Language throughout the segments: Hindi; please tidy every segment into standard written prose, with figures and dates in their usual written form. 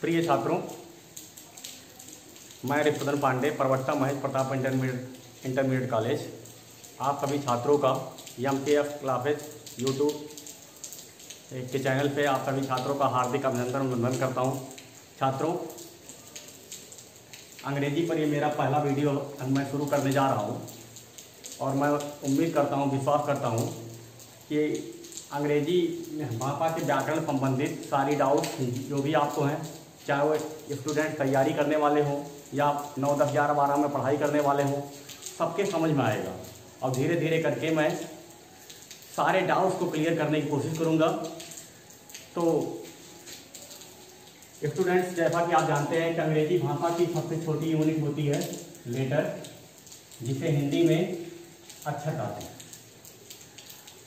प्रिय छात्रों, मैं रिपुदन पांडे, प्रवक्ता महेश प्रताप इंटरमीडिएट कॉलेज, आप सभी छात्रों का MKF क्लासेस यूट्यूब के चैनल पे आप सभी छात्रों का हार्दिक अभिनंदन करता हूं। छात्रों, अंग्रेजी पर ये मेरा पहला वीडियो मैं शुरू करने जा रहा हूं और मैं उम्मीद करता हूं, विश्वास करता हूं कि अंग्रेजी भाषा के व्याकरण संबंधित सारी डाउट्स जो भी आपको हैं, चाहे वो स्टूडेंट तैयारी करने वाले हों या 9, 10, 11, 12 में पढ़ाई करने वाले हों, सबके समझ में आएगा और धीरे धीरे करके मैं सारे डाउट्स को क्लियर करने की कोशिश करूँगा। तो स्टूडेंट्स, जैसा कि आप जानते हैं कि अंग्रेजी भाषा की सबसे छोटी यूनिट होती है लेटर, जिसे हिंदी में अक्षर कहते हैं।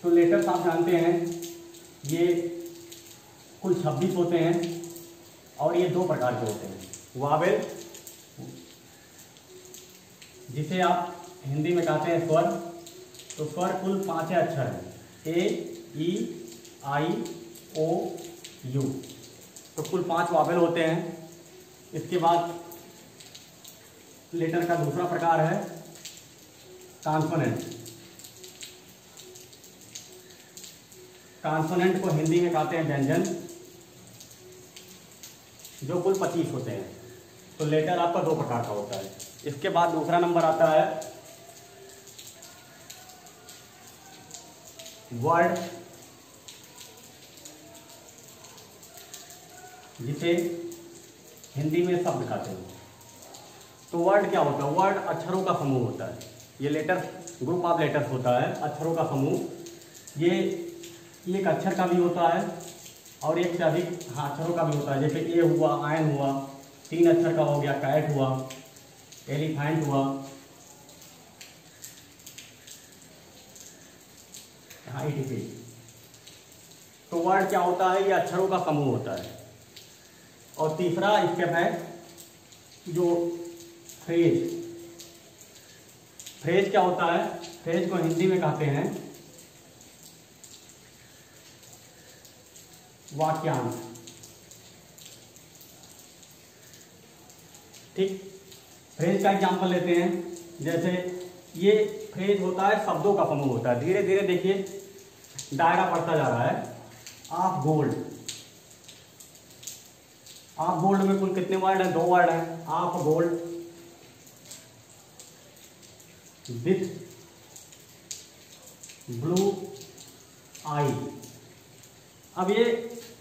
तो लेटर्स आप जानते हैं ये कुल 26 होते हैं और ये 2 प्रकार के होते हैं। वावेल, जिसे आप हिंदी में कहते हैं स्वर, तो स्वर कुल 5 अक्षर हैं, A, E, I, O, U। तो कुल 5 वावेल होते हैं। इसके बाद लेटर का दूसरा प्रकार है कॉन्सोनेंट। कॉन्सोनेंट को हिंदी में कहते हैं व्यंजन, जो कुल 25 होते हैं। तो लेटर आपका 2 प्रकार का होता है। इसके बाद दूसरा नंबर आता है वर्ड, जिसे हिंदी में शब्द कहते हैं। तो वर्ड क्या होता है? वर्ड अक्षरों का समूह होता है। ये लेटर ग्रुप ऑफ लेटर्स होता है, अक्षरों का समूह। ये एक अक्षर का भी होता है और एक से अधिक अक्षरों का भी होता है। जैसे ए हुआ, आयन हुआ, 3 अक्षर का हो गया, कैट हुआ, एलिफेंट हुआ, यहाँ ETP। तो वर्ड क्या होता है? ये अक्षरों का समूह होता है। और तीसरा स्टेप है जो फ्रेज। फ्रेज क्या होता है? फ्रेज को हिंदी में कहते हैं वाक्यांश। ठीक, फ्रेज का एग्जांपल लेते हैं। जैसे ये फ्रेज होता है, शब्दों का समूह होता है। धीरे धीरे देखिए दायरा बढ़ता जा रहा है। ऑफ गोल्ड, ऑफ गोल्ड में कुल कितने वर्ड हैं? 2 वर्ड हैं। ऑफ गोल्ड विथ ब्लू आई। अब ये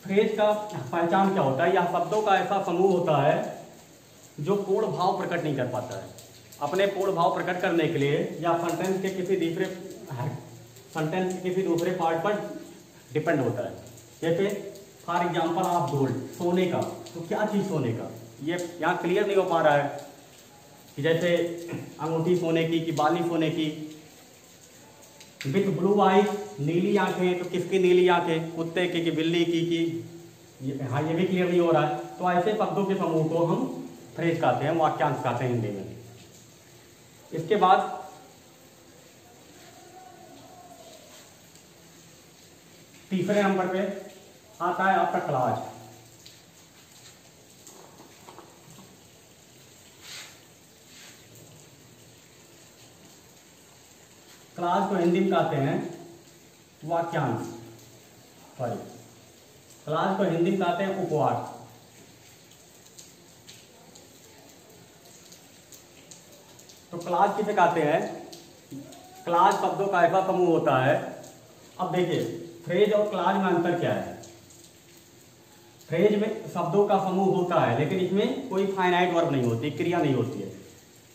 फ्रेज का पहचान क्या होता है? यह शब्दों का ऐसा समूह होता है जो पूर्ण भाव प्रकट नहीं कर पाता है। अपने पूर्ण भाव प्रकट करने के लिए या सेंटेंस के किसी दूसरे पार्ट पर डिपेंड होता है। जैसे फॉर एग्जांपल ऑफ गोल्ड, सोने का। तो क्या चीज़ सोने का? ये यहाँ क्लियर नहीं हो पा रहा है कि जैसे अंगूठी सोने की कि बाली सोने की। विथ ब्लू आई, नीली आंखें। तो किसकी नीली आंखें? कुत्ते की कि बिल्ली की कि हाँ, ये भी क्लियर नहीं हो रहा है। तो ऐसे शब्दों के समूह को हम फ्रेज कहते हैं, वाक्यांश कहते हैं हिंदी में। इसके बाद तीसरे नंबर पे आता है आपका क्लाज। क्लाज को हिंदी में कहते हैं वाक्यांश। सॉरी, क्लाज को हिंदी में कहते हैं उपवाद। तो क्लाज किसे कहते हैं? क्लाज शब्दों का ऐसा समूह होता है। अब देखिए, फ्रेज और क्लाज में अंतर क्या है? फ्रेज में शब्दों का समूह होता है, लेकिन इसमें कोई फाइनाइट वर्ब नहीं होती, क्रिया नहीं होती है।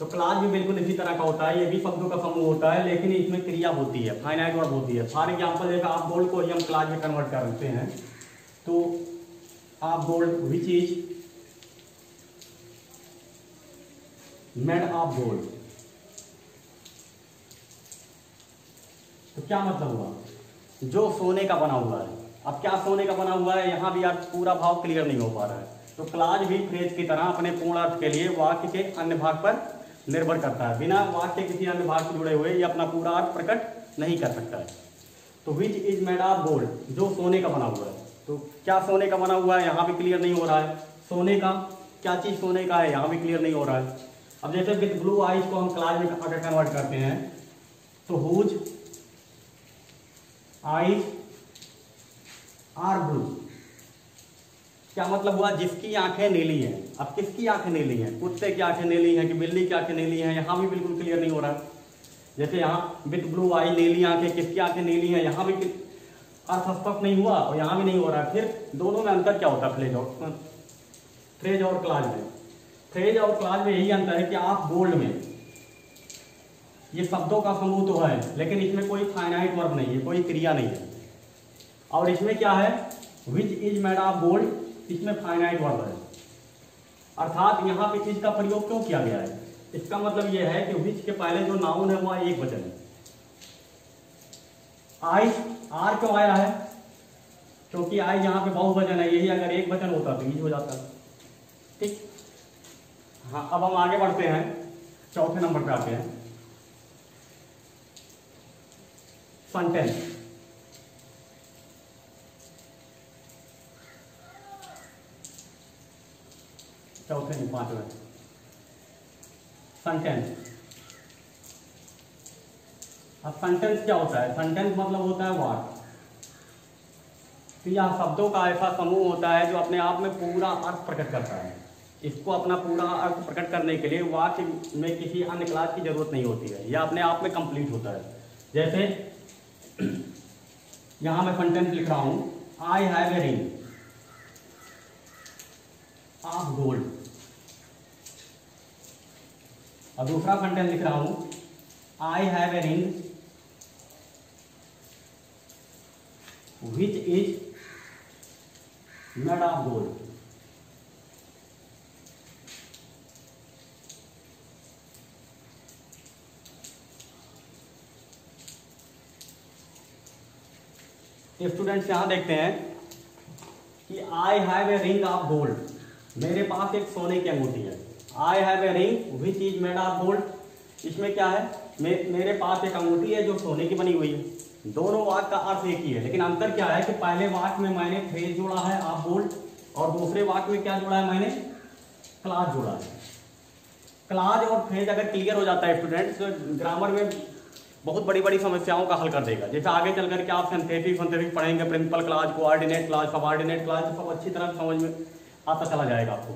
तो क्लाज भी बिल्कुल इसी तरह का होता है। ये भी शब्दों का समूह होता है, लेकिन इसमें क्रिया होती है, फाइनाइट वर्ब होती है। फॉर एग्जाम्पल, जैसे आप गोल्ड को ही हम क्लाज में कन्वर्ट करते हैं। तो आप gold which is made of gold. तो क्या मतलब हुआ? जो सोने का बना हुआ है। अब क्या सोने का बना हुआ है? यहाँ भी यार पूरा भाव क्लियर नहीं हो पा रहा है। तो क्लाज भी फ्रेज की तरह अपने पूर्ण अर्थ के लिए वाक्य के अन्य भाग पर निर्भर करता है। बिना वाक्य के किसी अन्य भाग से जुड़े हुए ये अपना पूरा अर्थ प्रकट नहीं कर सकता है। तो विच इज मेड ऑफ गोल्ड, जो सोने का बना हुआ है। तो क्या सोने का बना हुआ है? यहाँ भी क्लियर नहीं हो रहा है। सोने का, क्या चीज सोने का है यहाँ भी क्लियर नहीं हो रहा है। अब जैसे विद ब्लू आइज को हम क्लास में अगर कन्वर्ट करते हैं तो हुज आइज आर ब्लू, क्या मतलब हुआ, जिसकी आंखें नीली हैं। अब किसकी आंखें नीली हैं, कुत्ते की आंखें नीली हैं कि बिल्ली की आंखें नीली हैं, यहाँ भी बिल्कुल क्लियर नहीं हो रहा है। जैसे यहाँ विद ब्लू आई नीली आंखें, किसकी आंखें नीली हैं, यहाँ भी अर्थ स्पष्ट नहीं हुआ और यहाँ भी नहीं हो रहा है। फिर दोनों में अंतर क्या होता है फ्रेज और क्लाज में? फ्रेज और क्लाज में यही अंतर है कि आप बोल्ड में ये शब्दों का समूह तो है लेकिन इसमें कोई फाइनाइट वर्ब नहीं है, कोई क्रिया नहीं है। और इसमें क्या है, which is made of bold, इसमें फाइनाइट वर्ब है। अर्थात यहाँ पे इज का प्रयोग क्यों किया गया है, इसका मतलब यह है कि विच के पहले जो नाउन है वो एक वचन है। आई आर क्यों आया है, क्योंकि आई यहाँ पे बहुवचन है, यही अगर एक वचन होता तो इज हो जाता। ठीक, हाँ अब हम आगे बढ़ते हैं, चौथे नंबर पे आते हैं, सेंटेंस। चौथे नहीं, पांचवें, सेंटेंस। अब सेंटेंस क्या होता है, सेंटेंस मतलब होता है वाक्य। तो यह शब्दों का ऐसा समूह होता है जो अपने आप में पूरा अर्थ प्रकट करता है। इसको अपना पूरा अर्थ प्रकट करने के लिए वाक्य में किसी अन्य क्लास की जरूरत नहीं होती है, यह अपने आप में कंप्लीट होता है। जैसे यहां मैं सेंटेंस लिख रहा हूं, I have a ring of gold. और दूसरा सेंटेंस लिख रहा हूं, I have a ring which is made of gold. Students यहां देखते हैं कि I have a ring of gold, मेरे पास एक सोने की अंगूठी है। I have a ring which is made of gold, इसमें क्या है, मेरे पास एक अंगूठी है जो सोने की बनी हुई है। दोनों वाक्य का अर्थ एक ही है, लेकिन अंतर क्या है कि पहले वाक्य में मैंने फ्रेज जोड़ा है ऑफ गोल्ड और दूसरे वाक्य में क्या जोड़ा है, मैंने क्लाज जोड़ा है। क्लाज और फ्रेज अगर क्लियर हो जाता है स्टूडेंट्स तो ग्रामर में बहुत बड़ी बड़ी समस्याओं का हल कर देगा। जैसे आगे चल करके आप सिंथेटिक पढ़ेंगे, principal clause, coordinate clause, subordinate clause, सब अच्छी तरह समझ में आता चला जाएगा आपको।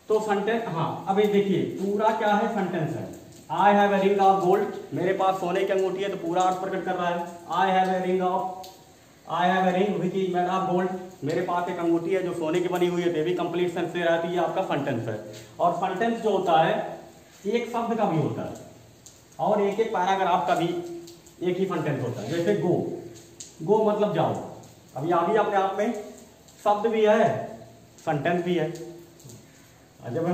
तो सेंटेंस, हाँ अब ये देखिए पूरा क्या है, सेंटेंस है। I have a ring of gold, मेरे पास सोने की अंगूठी है तो पूरा अर्थ प्रकट कर रहा है। I have a ring which is made of gold, मेरे पास एक अंगूठी है जो सोने की बनी हुई है, ये भी कंप्लीट सेंस से रहती है, आपका सेंटेंस है। और सेंटेंस जो होता है एक शब्द का भी होता है और एक एक पैराग्राफ का भी एक ही सेंटेंस होता है। जैसे गो, गो मतलब जाओ, अब यह भी अपने आप में शब्द भी है सेंटेंस भी है। जब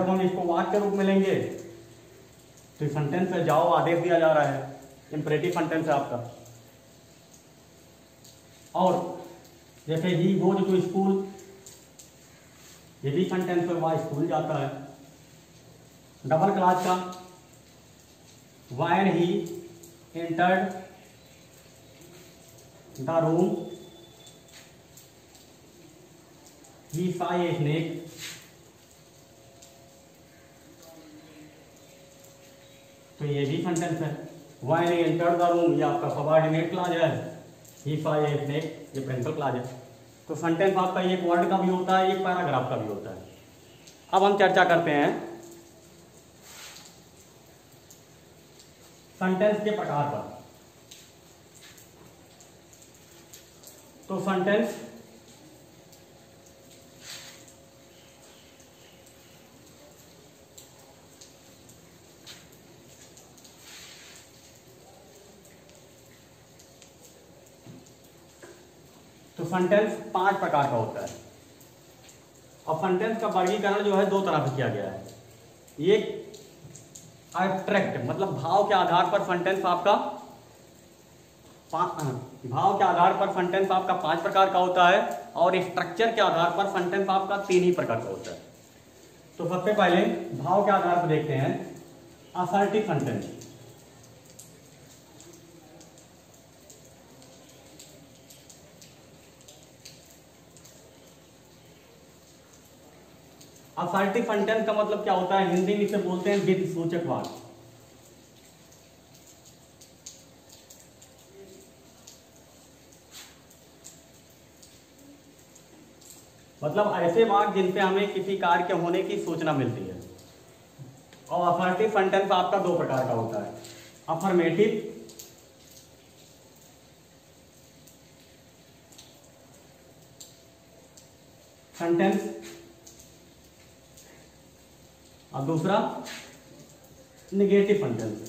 हम इसको वाक्य के रूप में लेंगे तो सेंटेंस है, जाओ आदेश दिया जा रहा है, इंपरेटिव सेंटेंस है आपका। और जैसे ही गोज टू स्कूल, ये भी सेंटेंस है, वह स्कूल जाता है। डबल क्लास का when he entered the room he saw a snake, तो ये भी सेंटेंस है। When he entered the room, ये आपका सबऑर्डिनेट क्लॉज है। ही सॉ ए स्नेक, ये प्रिंसिपल क्लॉज है। तो सेंटेंस आपका एक वर्ड का भी होता है, एक पैराग्राफ का भी होता है। अब हम चर्चा करते हैं सेंटेंस के प्रकार पर। तो सेंटेंस सेंटेंस 5 प्रकार का होता है। और सेंटेंस का वर्गीकरण जो है 2 तरह से किया गया है। एक एब्स्ट्रैक्ट मतलब भाव के आधार पर सेंटेंस आपका भाव के आधार पर सेंटेंस आपका 5 प्रकार का होता है और स्ट्रक्चर के आधार पर सेंटेंस आपका 3 ही प्रकार का होता है। तो सबसे पहले भाव के आधार पर देखते हैं असर्टिव सेंटेंस। असर्टिव सेंटेंस का मतलब क्या होता है, हिंदी में इसे बोलते हैं विधि सूचक वाक्य। मतलब ऐसे वाक्य जिनसे हमें किसी कार्य के होने की सूचना मिलती है। और अफर्मेटिव सेंटेंस आपका दो प्रकार का होता है, अफर्मेटिव सेंटेंस और दूसरा नेगेटिव सेंटेंस।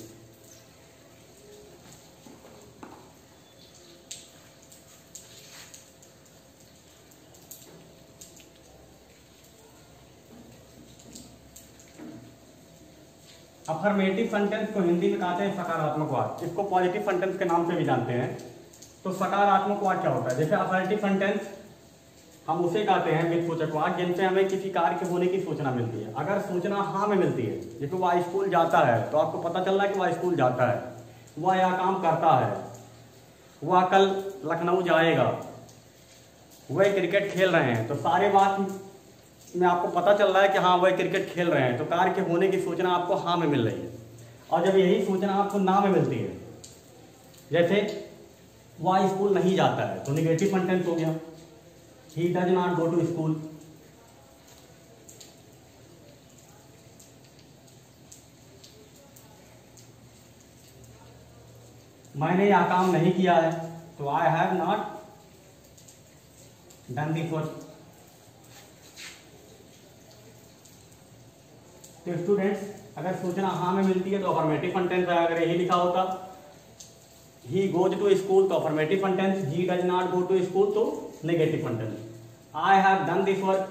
अफर्मेटिव सेंटेंस को हिंदी में कहते हैं सकारात्मक वाक्य, इसको पॉजिटिव सेंटेंस के नाम से भी जानते हैं। तो सकारात्मक वाक्य क्या होता है, जैसे अफर्मेटिव सेंटेंस हम उसे कहते हैं विधि सूचक वाक्य जिनसे हमें किसी कार्य के होने की सूचना मिलती है। अगर सूचना हाँ में मिलती है, जैसे वह स्कूल जाता है तो आपको पता चल रहा है कि वह स्कूल जाता है, वह यह काम करता है, वह कल लखनऊ जाएगा, वह क्रिकेट खेल रहे हैं, तो सारे बात में आपको पता चल रहा है कि हाँ वह क्रिकेट खेल रहे हैं, तो कार्य के होने की सूचना आपको हाँ में मिल रही है। और जब यही सूचना आपको ना में मिलती है, जैसे वह स्कूल नहीं जाता है, तो निगेटिव सेंटेंस हो गया, he does not go to school। मैंने यह काम नहीं किया है, तो I have not done this work। तो स्टूडेंट्स, अगर सूचना हाँ में मिलती है तो अफर्मेटिव सेंटेंस है। अगर यही लिखा होता he goes to school तो affirmative sentence, he does not go to school तो negative sentence. I have done this work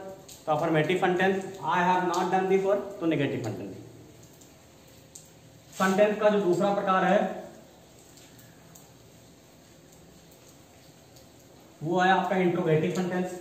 तो affirmative sentence, I have not done this work तो नेगेटिव सेंटेंस। सेंटेंस का जो दूसरा प्रकार है वो है आपका interrogative sentence.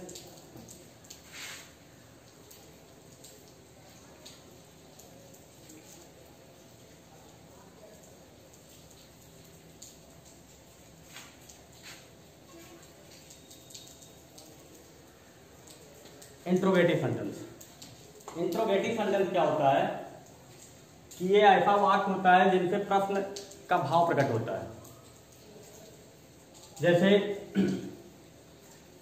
Interrogative sentence, interrogative sentence क्या होता है कि ये ऐसा वाक्य होता है जिनसे प्रश्न का भाव प्रकट होता है। जैसे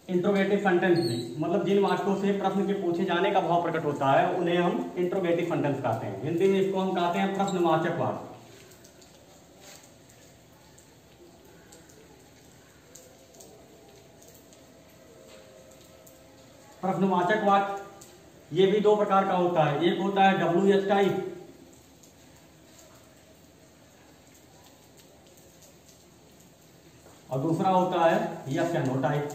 इंट्रोगेटिव सेंटेंस भी, मतलब जिन वाक्यों से प्रश्न के पूछे जाने का भाव प्रकट होता है उन्हें हम इंट्रोगेटिव सेंटेंस कहते हैं। हिंदी में इसको हम कहते हैं प्रश्नवाचक वाक्य। प्रश्नवाचक वाक्य ये भी दो प्रकार का होता है, एक होता है WH टाइप और दूसरा होता है यस या नो टाइप।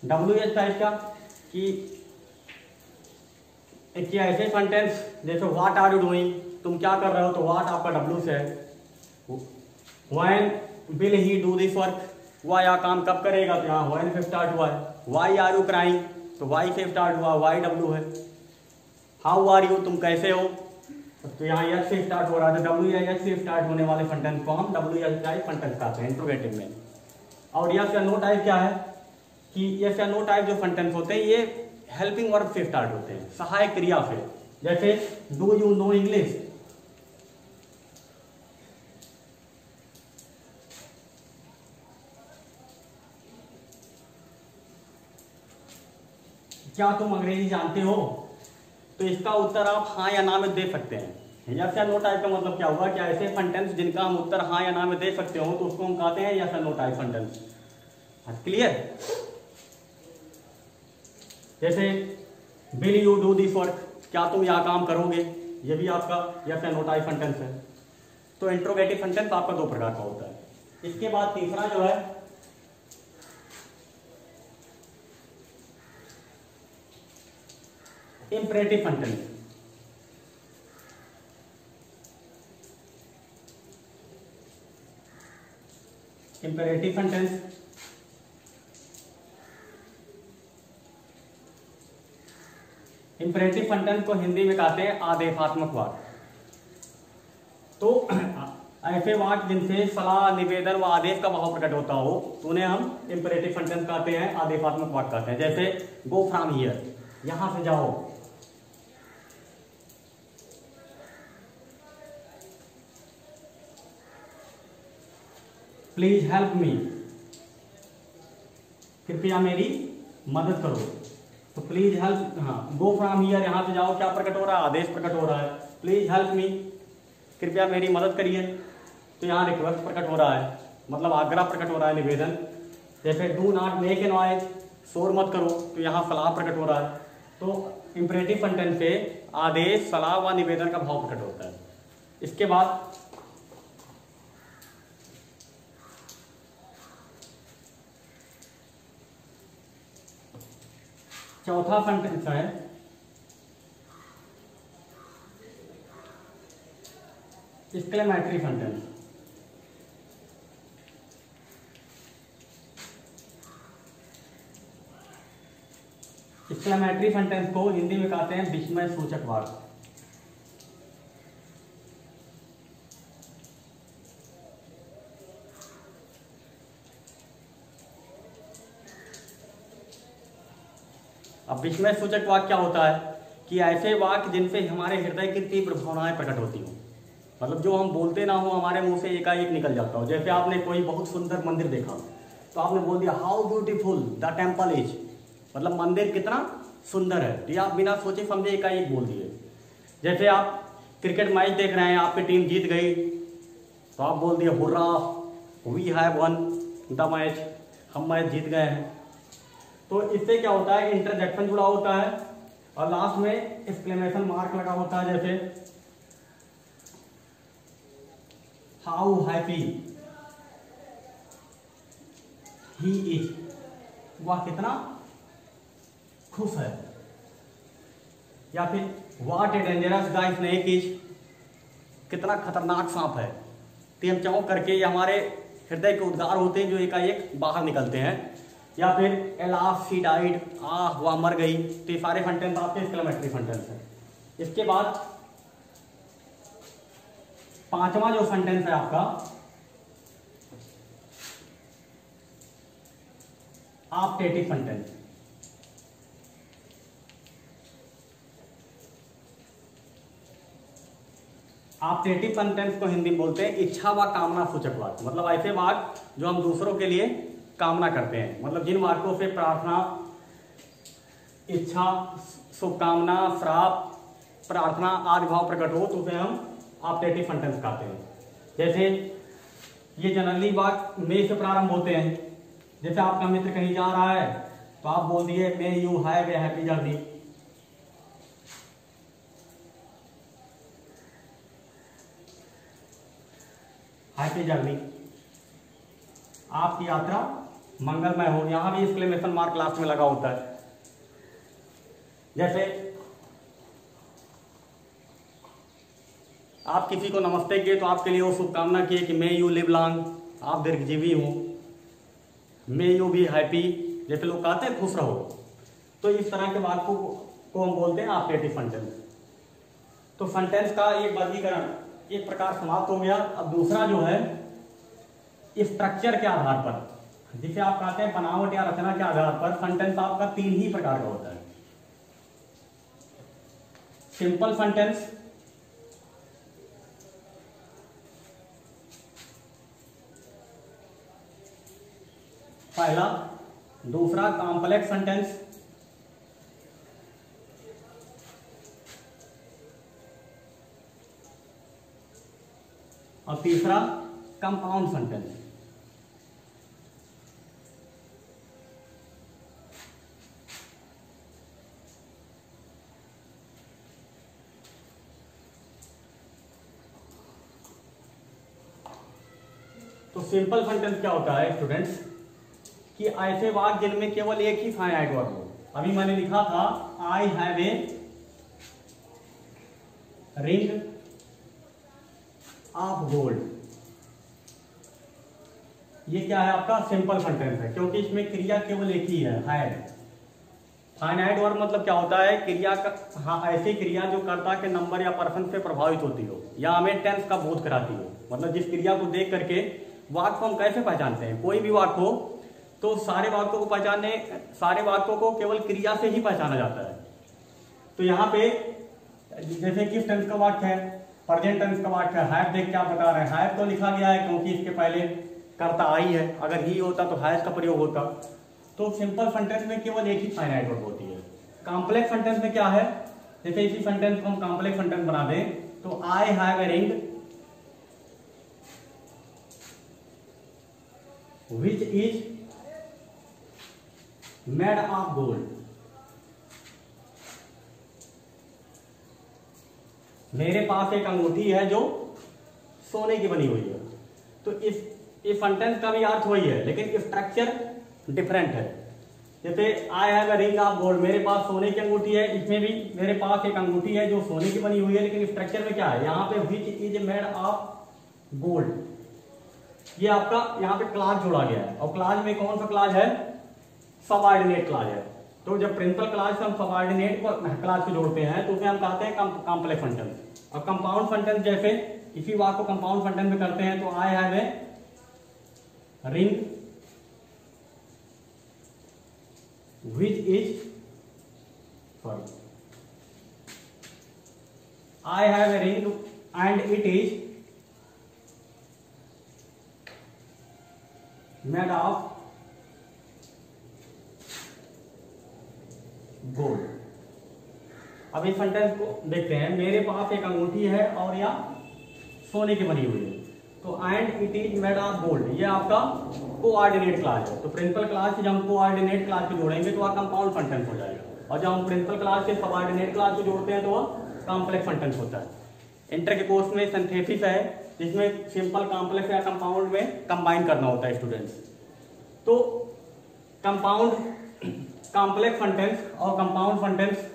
WH टाइप का कि एक ऐसे सेंटेंस जैसे व्हाट आर यू डूइंग, तुम क्या कर रहे हो, तो व्हाट आपका W से है। When will he do this work, वह यह काम कब करेगा, तो यहाँ व्हेन से स्टार्ट हुआ है। वाई आर यू क्राइंग, तो वाई से स्टार्ट हुआ, वाई W है। हाउ आर यू, तुम कैसे हो, तो यहाँ यस से स्टार्ट हो रहा है, तो W या यस से स्टार्ट होने वाले सेंटेंस को हम WH टाइप सेंटेंस कहते हैं इंट्रोगेटिव में। और यस या नो टाइप क्या है कि यस या नो टाइप जो सेंटेंस होते हैं ये हेल्पिंग वर्ब से स्टार्ट होते हैं, सहायक क्रिया से। जैसे डू यू नो इंग्लिश, क्या तुम अंग्रेजी जानते हो, तो इसका उत्तर आप हाँ या ना में दे सकते हैं। यस या नो टाइप का मतलब क्या हुआ कि ऐसे सेंटेंस जिनका हम उत्तर हाँ या ना में दे सकते हो तो उसको हम कहते हैं यस या नो टाइप सेंटेंस। क्लियर। जैसे will you do this work, क्या तुम यह काम करोगे, ये भी आपका यस या नो टाइप सेंटेंस है। तो इंट्रोगेटिव सेंटेंस आपका दो प्रकार का होता है। इसके बाद तीसरा जो है imperative sentence. Imperative sentence imperative sentence को हिंदी में कहते हैं आदेशात्मक वाक्य। तो ऐसे वाक्य जिनसे सलाह, निवेदन व आदेश का भाव प्रकट होता हो तो उन्हें हम इंपरेटिव सेंटेंस कहते हैं, आदेशात्मक वाक्य कहते हैं। जैसे गो फ्रॉम हियर, यहां से जाओ। प्लीज हेल्प मी, कृपया मेरी मदद करो। तो प्लीज हेल्प, हाँ, गो फ्रॉम हियर, यहां से जाओ, क्या प्रकट हो रहा है? आदेश प्रकट हो रहा है। प्लीज हेल्प मी, कृपया मेरी मदद करिए, तो यहाँ रिक्वेस्ट प्रकट हो रहा है, मतलब आग्रह प्रकट हो रहा है, निवेदन। जैसे do not make a noise, शोर मत करो, तो यहाँ सलाह प्रकट हो रहा है। तो इंपरेटिव सेंटेंस से आदेश, सलाह व निवेदन का भाव प्रकट होता है। इसके बाद चौथा सेंटेंस है एक्सक्लेमेटरी सेंटेंस। एक्सक्लेमेटरी सेंटेंस को हिंदी में कहते हैं विस्मय सूचक वाक्य। अब विस्मय सूचक वाक्य क्या होता है कि ऐसे वाक्य जिनसे हमारे हृदय की तीव्र भावनाएं प्रकट होती हो, मतलब जो हम बोलते ना हो, हमारे मुंह से एकाएक निकल जाता हो। जैसे आपने कोई बहुत सुंदर मंदिर देखा तो आपने बोल दिया how beautiful the temple is, मतलब मंदिर कितना सुंदर है, तो आप बिना सोचे समझे एकाएक बोल दिए। जैसे आप क्रिकेट मैच देख रहे हैं, आपकी टीम जीत गई तो आप बोल दिए hurrah we have won the match, हम मैच जीत गए हैं। तो इससे क्या होता है, इंटरजेक्शन जुड़ा होता है और लास्ट में एक्सक्लेमेशन मार्क लगा होता है। जैसे हाउ हैप्पी ही इज, वह कितना खुश है। या फिर what a dangerous the snake is, कितना खतरनाक सांप है। तो हम चौंक करके हमारे हृदय के उद्गार होते हैं जो एकाएक बाहर निकलते हैं। या फिर एलाफ शी डाइड, आह वह मर गई। तो ये सारे सेंटेंस आपके एक्सक्लेमेटरी सेंटेंस है। इसके बाद पांचवा जो सेंटेंस है आपका ऑप्टेटिव सेंटेंस। ऑप्टेटिव सेंटेंस को हिंदी में बोलते हैं इच्छा व कामना सूचक वाक्य, मतलब ऐसे वाक्य जो हम दूसरों के लिए कामना करते हैं, मतलब जिन वाक्यों से प्रार्थना, इच्छा, शुभकामना, श्राप, प्रार्थना आदि भाव प्रकट हो तो उसे हम ऑप्टेटिव सेंटेंस कहते हैं। जैसे ये जनरली वाक्य मे से प्रारंभ होते हैं। जैसे आपका मित्र कहीं जा रहा है तो आप बोल दिए may you have a happy journey. Happy journey, आपकी यात्रा मंगलमय हो। यहां भी एक्सक्लेमेशन मार्क लास्ट में लगा होता है। जैसे आप किसी को नमस्ते किए तो आपके लिए वो शुभकामना किए कि मे यू लिव लॉन्ग, आप दीर्घजीवी हो। मे यू बी हैप्पी, जैसे लोग कहते हैं खुश रहो। तो इस तरह के वाक्यों को हम बोलते हैं ऑप्टेटिव सेंटेंस। तो सेंटेंस का एक वर्गीकरण एक प्रकार समाप्त हो गया। अब दूसरा जो है स्ट्रक्चर के आधार पर, जिसे आप कहते हैं बनावट या रचना के आधार पर, सेंटेंस आपका तीन ही प्रकार का होता है। सिंपल सेंटेंस, पहला। दूसरा कॉम्प्लेक्स सेंटेंस, और तीसरा कंपाउंड सेंटेंस। तो सिंपल सेंटेंस क्या होता है स्टूडेंट्स, कि ऐसे वाक्य जिनमें केवल एक ही फाइनाइट वर्ब हो। अभी मैंने लिखा था I have a ring of gold, ये क्या है आपका सिंपल सेंटेंस है, क्योंकि इसमें क्रिया केवल एक ही है, हैड। फाइनाइट वर्ब मतलब क्या होता है, क्रिया का, हाँ ऐसी क्रिया जो कर्ता के नंबर या पर्सन से प्रभावित होती हो या हमें टेंस का बोध कराती हो। मतलब जिस क्रिया को देख करके वाक्य को हम कैसे पहचानते हैं, कोई भी वाक्य हो तो सारे वाक्यों को केवल क्रिया से ही पहचाना जाता है। तो यहाँ पे जैसे किस टेंस का वाक्य है, प्रेजेंट टेंस का वाक्य है, हैव देख के आप बता रहे हैं, हैव तो लिखा गया है क्योंकि इसके पहले कर्ता आई है, अगर ही होता तो हैज का प्रयोग होता। तो सिंपल सेंटेंस में केवल एक ही फाइनाइट वर्ब होती है। कॉम्प्लेक्स सेंटेंस में क्या है, जैसे इसी सेंटेंस को हम कॉम्प्लेक्स सेंटेंस बना दें तो I have a ring which is made of gold. मेरे पास एक अंगूठी है जो सोने की बनी हुई है। तो इस सेंटेंस का भी अर्थ वही है लेकिन स्ट्रक्चर डिफरेंट है। जैसे I have a ring of gold, मेरे पास सोने की अंगूठी है, इसमें भी मेरे पास एक अंगूठी है जो सोने की बनी हुई है, लेकिन स्ट्रक्चर में क्या है, यहाँ पे विच इज मेड ऑफ गोल्ड, ये आपका यहाँ पे क्लाज जोड़ा गया है। और क्लाज में कौन सा क्लाज है, सबऑर्डिनेट क्लाज है। तो जब प्रिंसिपल क्लाज से हम सबऑर्डिनेट क्लाज को जोड़ते हैं तो उसे हम कहते हैं कॉम्प्लेक्स सेंटेंस। और कंपाउंड सेंटेंस जैसे इसी वाक्य को कंपाउंड सेंटेंस में करते हैं तो I have a ring which is I have a ring and it is made of gold। अब इस सेंटेंस को देखते हैं, मेरे पास एक अंगूठी है और या सोने की बनी हुई है। तो and it is made of gold, ये आपका कोऑर्डिनेट क्लास है। तो प्रिंसिपल क्लास से जब हम कोऑर्डिनेट क्लास को जोड़ेंगे तो वह कंपाउंड सेंटेंस हो जाएगा, और जब हम प्रिंसिपल क्लास से सबऑर्डिनेट क्लास को जोड़ते हैं तो वह कॉम्प्लेक्स सेंटेंस होता है। इंटर के कोर्स में सिंथेसिस है जिसमें सिंपल, कॉम्प्लेक्स या कंपाउंड में कंबाइन करना होता है स्टूडेंट्स। तो कंपाउंड, कॉम्प्लेक्स सेंटेंस और कंपाउंड सेंटेंस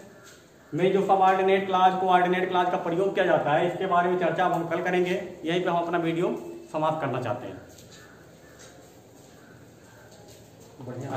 में जो सबऑर्डिनेट क्लास, कोऑर्डिनेट क्लास का प्रयोग किया जाता है, इसके बारे में चर्चा हम कल करेंगे। यहीं पे हम अपना वीडियो समाप्त करना चाहते हैं। बढ़िया।